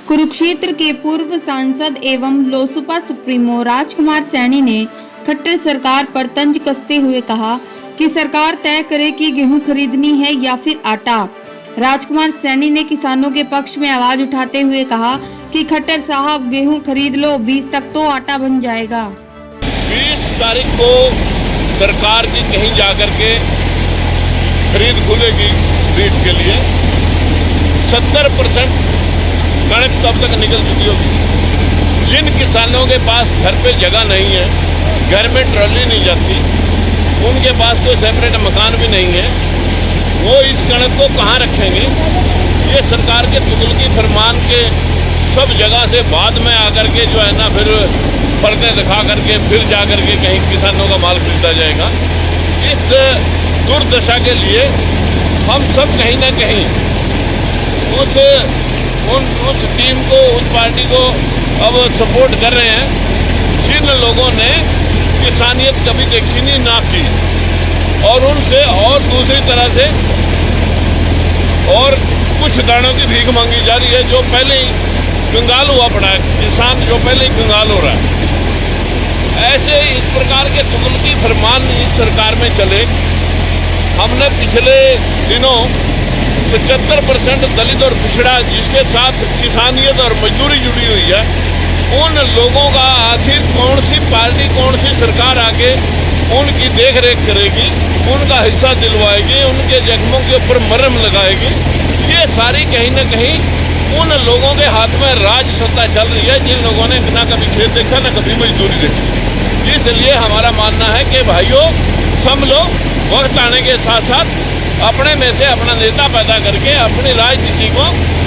कुरुक्षेत्र के पूर्व सांसद एवं लोसपा सुप्रीमो राजकुमार सैनी ने खट्टर सरकार पर तंज कसते हुए कहा कि सरकार तय करे कि गेहूं खरीदनी है या फिर आटा। राजकुमार सैनी ने किसानों के पक्ष में आवाज उठाते हुए कहा कि खट्टर साहब गेहूं खरीद लो, 20 तक तो आटा बन जाएगा। 20 तारीख को सरकार की कहीं जाकर के खरीद खुलेगी बीज के लिए। 70% कणक तब तक निकल चुकी होगी। जिन किसानों के पास घर पे जगह नहीं है, घर में ट्रॉली नहीं जाती, उनके पास कोई सेपरेट मकान भी नहीं है, वो इस कणक को कहाँ रखेंगे। ये सरकार के तुगलकी फरमान के सब जगह से बाद में आकर के जो है ना फिर पर्दे दिखा करके फिर जा करके कहीं किसानों का माल खरीदा जाएगा। इस दुर्दशा के लिए हम सब कहीं ना कहीं उस टीम को, उस पार्टी को अब सपोर्ट कर रहे हैं जिन लोगों ने किसानियत कभी देखी नहीं ना की, और उनसे और दूसरी तरह से और कुछ दानों की भीख मांगी जा रही है, जो पहले ही कंगाल हुआ पड़ा है। किसान जो पहले ही कंगाल हो रहा है। ऐसे इस प्रकार के तुगलकी फरमान इस सरकार में चले। हमने पिछले दिनों 75% दलित और पिछड़ा जिसके साथ किसानियत और मजदूरी जुड़ी हुई है, उन लोगों का आखिर कौन सी पार्टी, कौन सी सरकार आके उनकी देख रेख करेगी, उनका हिस्सा दिलवाएगी, उनके जख्मों के ऊपर मरहम लगाएगी। ये सारी कहीं ना कहीं उन लोगों के हाथ में राज सत्ता चल रही है जिन लोगों ने ना कभी खेत देखा ना कभी मजदूरी देखी। इसलिए हमारा मानना है कि भाइयों, सब लोग वक्त आने के साथ साथ अपने में से अपना नेता पैदा करके अपनी राजनीति को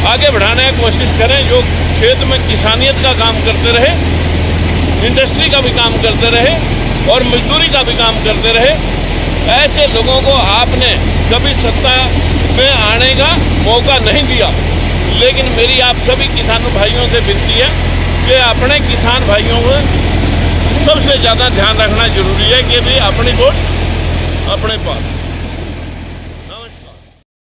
आगे बढ़ाने की कोशिश करें, जो खेत में किसानियत का काम करते रहे, इंडस्ट्री का भी काम करते रहे और मजदूरी का भी काम करते रहे। ऐसे लोगों को आपने कभी सत्ता में आने का मौका नहीं दिया। लेकिन मेरी आप सभी किसानों भाइयों से विनती है कि अपने किसान भाइयों को सबसे ज़्यादा ध्यान रखना जरूरी है कि भी अपनी वोट अपने पास।